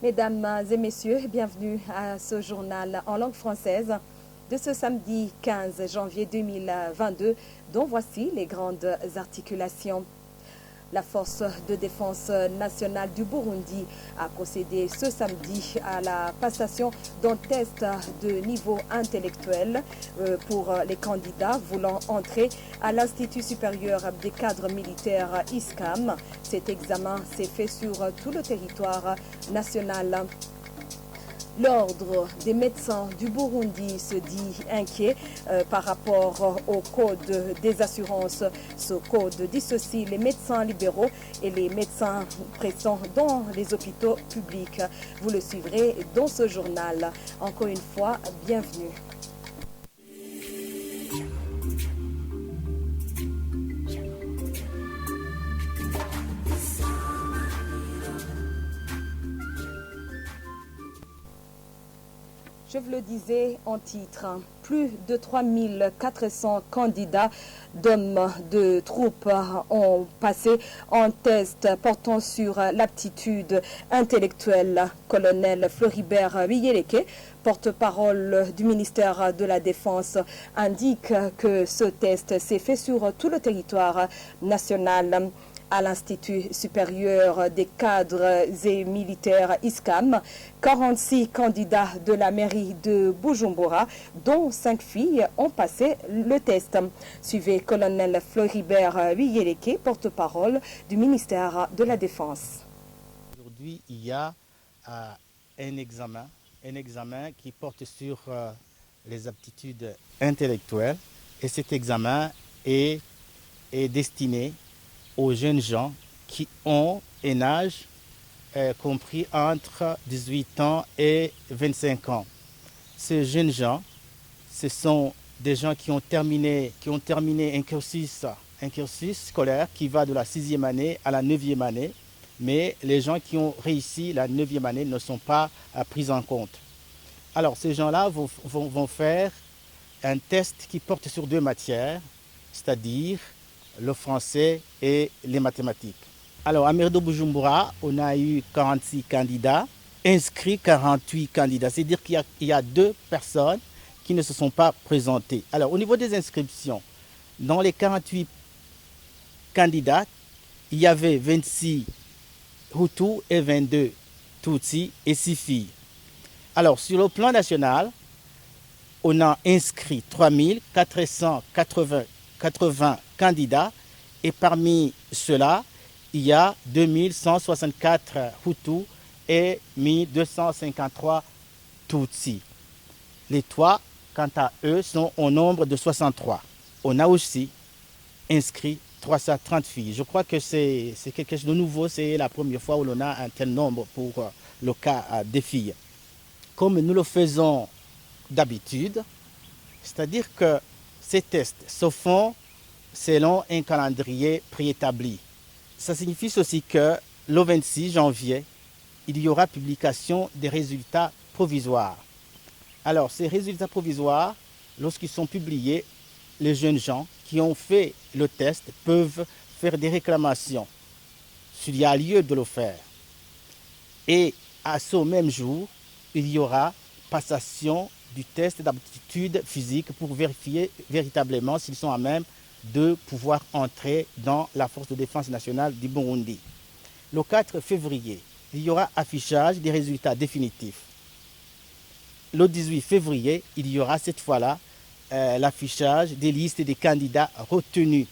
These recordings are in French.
Mesdames et messieurs, bienvenue à ce journal en langue française de ce samedi 15 janvier 2022, dont voici les grandes articulations. La force de défense nationale du Burundi a procédé ce samedi à la passation d'un test de niveau intellectuel pour les candidats voulant entrer à l'Institut supérieur des cadres militaires ISCAM. Cet examen s'est fait sur tout le territoire national. L'ordre des médecins du Burundi se dit inquiet par rapport au code des assurances. Ce code dissocie les médecins libéraux et les médecins pressants dans les hôpitaux publics. Vous le suivrez dans ce journal. Encore une fois, bienvenue. Je vous le disais en titre, plus de 3400 candidats d'hommes de troupes ont passé un test portant sur l'aptitude intellectuelle. Colonel Floribert Biyeleke, porte-parole du ministère de la Défense, indique que ce test s'est fait sur tout le territoire national. À l'Institut supérieur des cadres et militaires ISCAM, 46 candidats de la mairie de Bujumbura, dont 5 filles, ont passé le test. Suivez colonel Floribert Biyeleke, porte-parole du ministère de la Défense. Aujourd'hui, il y a un examen qui porte sur les aptitudes intellectuelles, et cet examen est destiné aux jeunes gens qui ont un âge compris entre 18 ans et 25 ans. Ces jeunes gens, ce sont des gens qui ont terminé un cursus scolaire qui va de la 6e année à la 9e année, mais les gens qui ont réussi la 9e année ne sont pas pris en compte. Alors ces gens-là vont faire un test qui porte sur 2 matières, c'est-à-dire le français et les mathématiques. Alors, à Mairie de Bujumbura, on a eu 46 candidats, inscrits 48 candidats. C'est-à-dire qu'il y a 2 personnes qui ne se sont pas présentées. Alors, au niveau des inscriptions, dans les 48 candidats, il y avait 26 Hutus et 22 Tutsis et 6 filles. Alors, sur le plan national, on a inscrit 3480 candidats, et parmi ceux-là, il y a 2164 Hutus et 1253 Tutsis. Les 3, quant à eux, sont au nombre de 63. On a aussi inscrit 330 filles. Je crois que c'est quelque chose de nouveau, c'est la première fois où l'on a un tel nombre pour le cas des filles. Comme nous le faisons d'habitude, c'est-à-dire que ces tests se font selon un calendrier préétabli. Ça signifie aussi que le 26 janvier, il y aura publication des résultats provisoires. Alors, ces résultats provisoires, lorsqu'ils sont publiés, les jeunes gens qui ont fait le test peuvent faire des réclamations s'il y a lieu de le faire. Et à ce même jour, il y aura passation du test d'aptitude physique pour vérifier véritablement s'ils sont à même de pouvoir entrer dans la force de défense nationale du Burundi. Le 4 février, il y aura affichage des résultats définitifs. Le 18 février, il y aura cette fois-là l'affichage des listes des candidats retenus.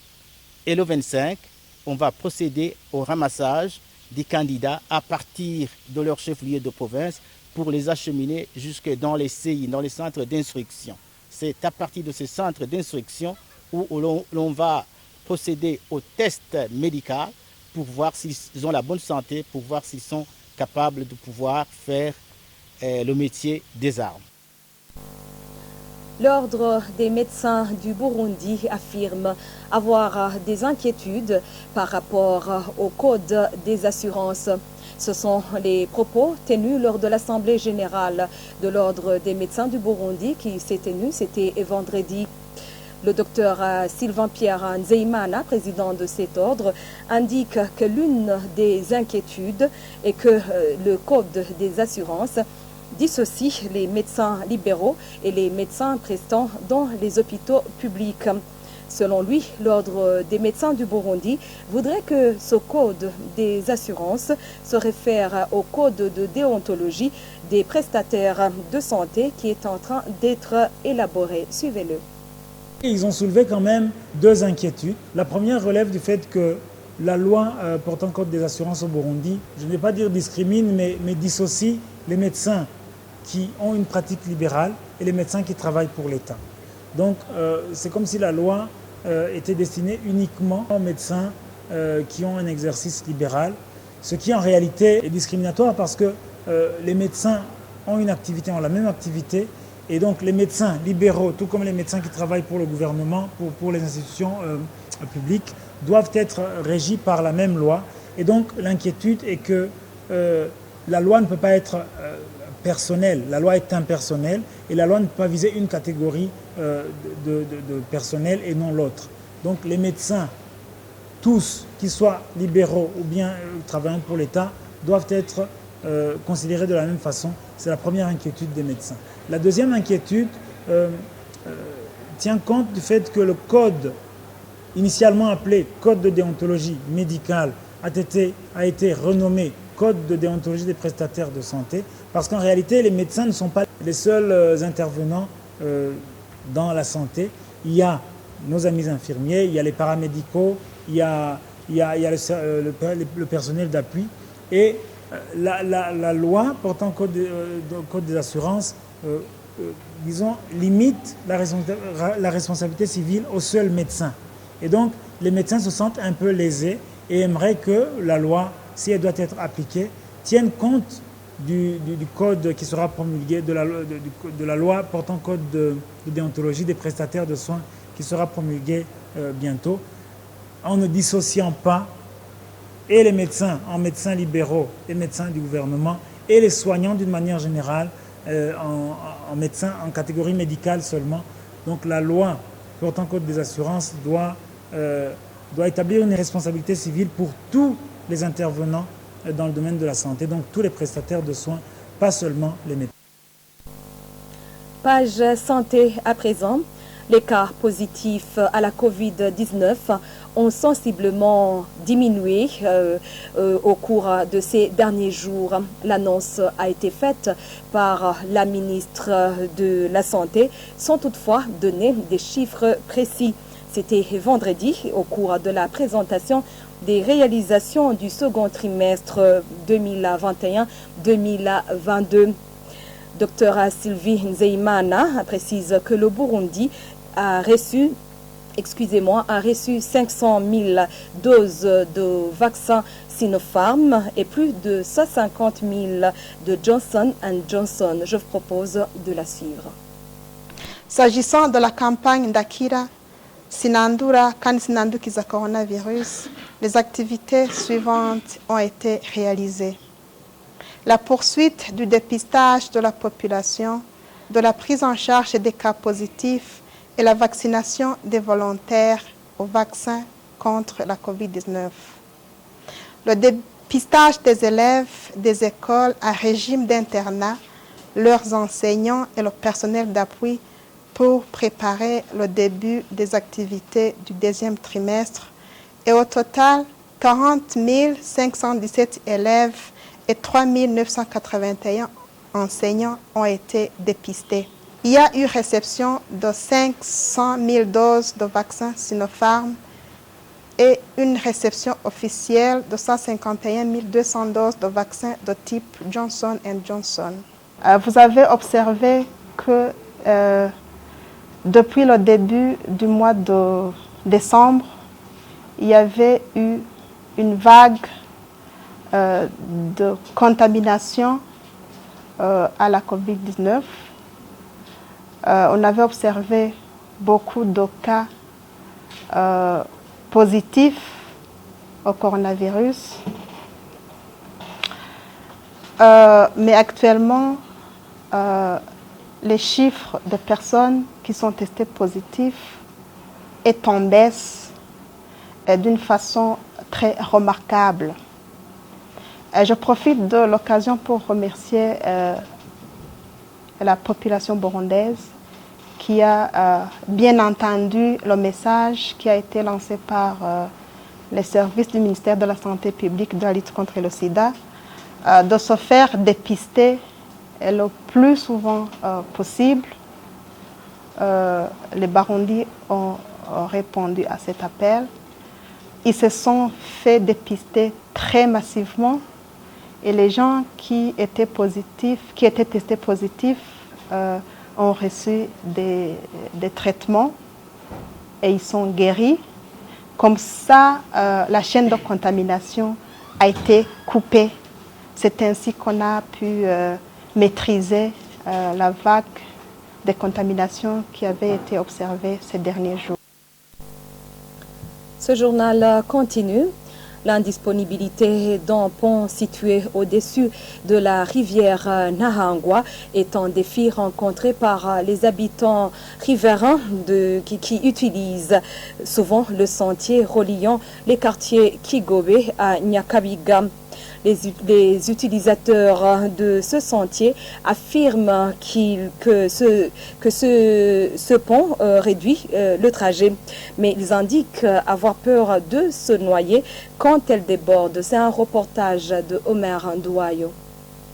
Et le 25, on va procéder au ramassage des candidats à partir de leur chef-lieu de province pour les acheminer jusque dans les CI, dans les centres d'instruction. C'est à partir de ces centres d'instruction où l'on va procéder au test médical pour voir s'ils ont la bonne santé, pour voir s'ils sont capables de pouvoir faire le métier des armes. L'Ordre des médecins du Burundi affirme avoir des inquiétudes par rapport au code des assurances. Ce sont les propos tenus lors de l'Assemblée générale de l'Ordre des médecins du Burundi qui s'est tenue, c'était vendredi. Le docteur Sylvain Pierre Nzeimana, président de cet ordre, indique que l'une des inquiétudes est que le Code des assurances dissocie les médecins libéraux et les médecins prestant dans les hôpitaux publics. Selon lui, l'Ordre des médecins du Burundi voudrait que ce code des assurances se réfère au code de déontologie des prestataires de santé qui est en train d'être élaboré. Suivez-le. Ils ont soulevé quand même deux inquiétudes. La première relève du fait que la loi portant code des assurances au Burundi, je ne vais pas dire discrimine, mais dissocie les médecins qui ont une pratique libérale et les médecins qui travaillent pour l'État. Donc c'est comme si la loi était destinée uniquement aux médecins qui ont un exercice libéral, ce qui en réalité est discriminatoire parce que les médecins ont une activité, ont la même activité, et donc les médecins libéraux, tout comme les médecins qui travaillent pour le gouvernement, pour les institutions publiques, doivent être régis par la même loi. Et donc l'inquiétude est que la loi ne peut pas être personnelle, la loi est impersonnelle et la loi ne peut pas viser une catégorie de personnel et non l'autre. Donc les médecins, tous, qu'ils soient libéraux ou bien travaillant pour l'État, doivent être considérés de la même façon. C'est la première inquiétude des médecins. La deuxième inquiétude tient compte du fait que le code, initialement appelé Code de déontologie médicale, a été renommé Code de déontologie des prestataires de santé, parce qu'en réalité, les médecins ne sont pas les seuls intervenants dans la santé. Il y a nos amis infirmiers, il y a les paramédicaux, il y a le personnel d'appui. Et la loi portant code des assurances, disons, limite la responsabilité civile aux seuls médecins. Et donc, les médecins se sentent un peu lésés et aimeraient que la loi, si elle doit être appliquée, tienne compte du code qui sera promulgué, de la loi portant code de déontologie des prestataires de soins qui sera promulgué bientôt, en ne dissociant pas et les médecins en médecins libéraux et médecins du gouvernement et les soignants d'une manière générale en médecins en catégorie médicale seulement. Donc la loi portant code des assurances doit établir une responsabilité civile pour tous les intervenants dans le domaine de la santé, donc tous les prestataires de soins, pas seulement les médecins. Page santé à présent. Les cas positifs à la Covid-19 ont sensiblement diminué au cours de ces derniers jours. L'annonce a été faite par la ministre de la Santé sans toutefois donner des chiffres précis. C'était vendredi au cours de la présentation des réalisations du second trimestre 2021-2022. Dr Sylvie Nzeimana précise que le Burundi a reçu 500 000 doses de vaccins Sinopharm et plus de 150 000 de Johnson & Johnson. Je vous propose de la suivre. S'agissant de la campagne d'Akira, Sinandura, Kansinandukiza coronavirus, les activités suivantes ont été réalisées. La poursuite du dépistage de la population, de la prise en charge des cas positifs et la vaccination des volontaires au vaccin contre la COVID-19. Le dépistage des élèves des écoles à régime d'internat, leurs enseignants et le personnel d'appui pour préparer le début des activités du deuxième trimestre. Et au total, 40 517 élèves et 3 981 enseignants ont été dépistés. Il y a eu réception de 500 000 doses de vaccins Sinopharm et une réception officielle de 151 200 doses de vaccins de type Johnson & Johnson. Vous avez observé que depuis le début du mois de décembre, il y avait eu une vague de contamination à la COVID-19. On avait observé beaucoup de cas positifs au coronavirus. Mais actuellement, les chiffres de personnes qui sont testées positives est en baisse d'une façon très remarquable. Je profite de l'occasion pour remercier la population burundaise qui a bien entendu le message qui a été lancé par les services du ministère de la Santé publique de la lutte contre le sida, de se faire dépister le plus souvent possible. Les Burundis ont répondu à cet appel. Ils se sont fait dépister très massivement et les gens qui étaient testés positifs ont reçu des traitements et ils sont guéris. Comme ça, la chaîne de contamination a été coupée. C'est ainsi qu'on a pu maîtriser la vague de contamination qui avait été observée ces derniers jours. Ce journal continue. L'indisponibilité d'un pont situé au-dessus de la rivière Nahangwa est un défi rencontré par les habitants riverains qui utilisent souvent le sentier reliant les quartiers Kigobe à Nyakabiga. Les utilisateurs de ce sentier affirment que ce pont réduit le trajet, mais ils indiquent avoir peur de se noyer quand elle déborde. C'est un reportage de Omer Ndouayo.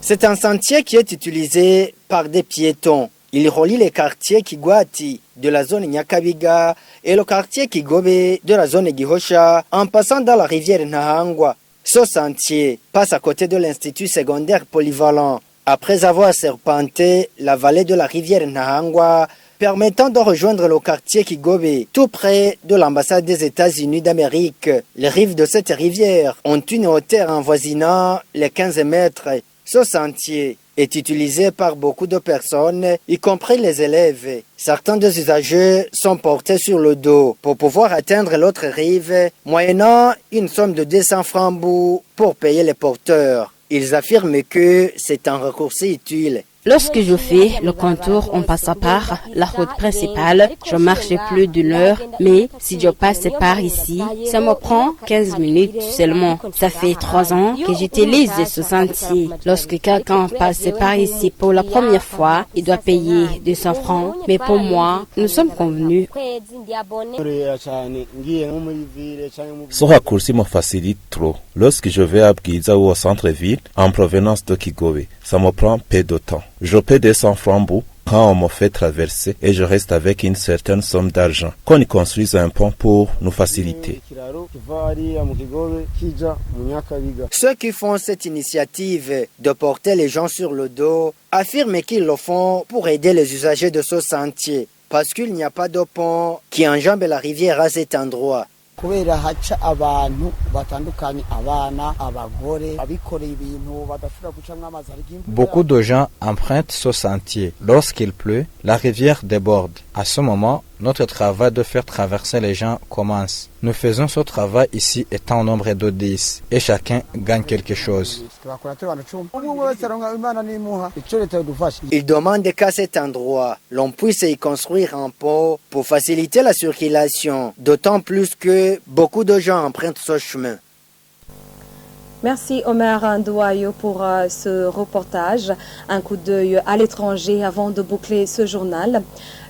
C'est un sentier qui est utilisé par des piétons. Il relie les quartiers Kigwati de la zone Nyakabiga et le quartier Kigobe de la zone Gihosha en passant dans la rivière Nahangwa. Ce sentier passe à côté de l'institut secondaire polyvalent après avoir serpenté la vallée de la rivière Nahangwa, permettant de rejoindre le quartier Kigobe, tout près de l'ambassade des États-Unis d'Amérique. Les rives de cette rivière ont une hauteur avoisinant les 15 mètres. Ce sentier est utilisé par beaucoup de personnes, y compris les élèves. Certains des usagers sont portés sur le dos pour pouvoir atteindre l'autre rive, moyennant une somme de 200 francs pour payer les porteurs. Ils affirment que c'est un raccourci utile. Lorsque je fais le contour en passant par la route principale, je marche plus d'une heure, mais si je passe par ici, ça me prend 15 minutes seulement. Ça fait 3 ans que j'utilise ce sentier. Lorsque quelqu'un passe par ici pour la première fois, il doit payer 200 francs, mais pour moi, nous sommes convenus. Ce raccourci me facilite trop. Lorsque je vais à Bgiza ou au centre-ville, en provenance de Kigobe, ça me prend peu de temps. Je paie 200 francs quand on me fait traverser et je reste avec une certaine somme d'argent. Qu'on y construise un pont pour nous faciliter. Ceux qui font cette initiative de porter les gens sur le dos affirment qu'ils le font pour aider les usagers de ce sentier, parce qu'il n'y a pas de pont qui enjambe la rivière à cet endroit. Beaucoup de gens empruntent ce sentier. Lorsqu'il pleut, la rivière déborde. À ce moment, notre travail de faire traverser les gens commence. Nous faisons ce travail ici étant au nombre de 10 et chacun gagne quelque chose. Ils demandent qu'à cet endroit, l'on puisse y construire un pont pour faciliter la circulation, d'autant plus que beaucoup de gens empruntent ce chemin. Merci Omer Ndouayo pour ce reportage. Un coup d'œil à l'étranger avant de boucler ce journal.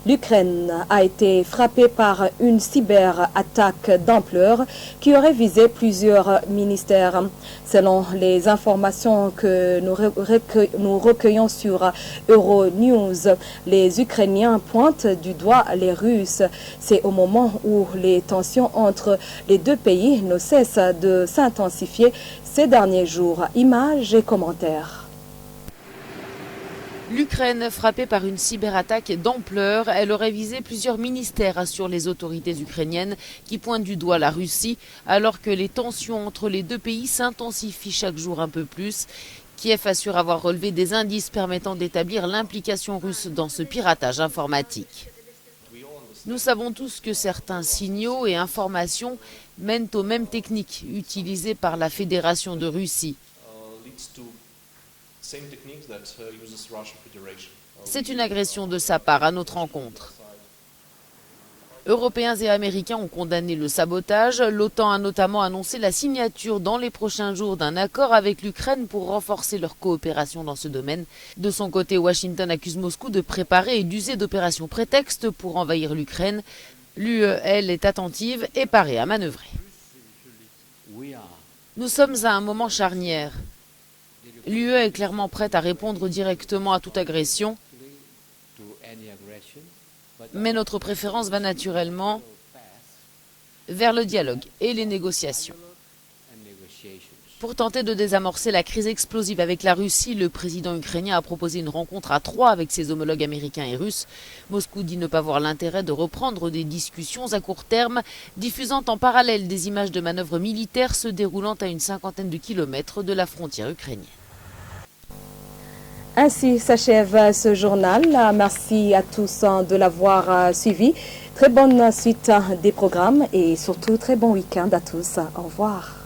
L'Ukraine a été frappée par une cyberattaque d'ampleur qui aurait visé plusieurs ministères. Selon les informations que nous recueillons sur Euronews, les Ukrainiens pointent du doigt les Russes. C'est au moment où les tensions entre les deux pays ne cessent de s'intensifier ces derniers jours. Images et commentaires. L'Ukraine frappée par une cyberattaque d'ampleur, elle aurait visé plusieurs ministères, assurent les autorités ukrainiennes qui pointent du doigt la Russie, alors que les tensions entre les deux pays s'intensifient chaque jour un peu plus. Kiev assure avoir relevé des indices permettant d'établir l'implication russe dans ce piratage informatique. Nous savons tous que certains signaux et informations mènent aux mêmes techniques utilisées par la Fédération de Russie. C'est une agression de sa part à notre encontre. Européens et Américains ont condamné le sabotage. L'OTAN a notamment annoncé la signature dans les prochains jours d'un accord avec l'Ukraine pour renforcer leur coopération dans ce domaine. De son côté, Washington accuse Moscou de préparer et d'user d'opérations prétextes pour envahir l'Ukraine. L'UE, elle, est attentive et parée à manœuvrer. Nous sommes à un moment charnière. L'UE est clairement prête à répondre directement à toute agression. Mais notre préférence va naturellement vers le dialogue et les négociations. Pour tenter de désamorcer la crise explosive avec la Russie, le président ukrainien a proposé une rencontre à 3 avec ses homologues américains et russes. Moscou dit ne pas voir l'intérêt de reprendre des discussions à court terme, diffusant en parallèle des images de manœuvres militaires se déroulant à une 50aine de kilomètres de la frontière ukrainienne. Ainsi s'achève ce journal. Merci à tous de l'avoir suivi. Très bonne suite des programmes et surtout très bon week-end à tous. Au revoir.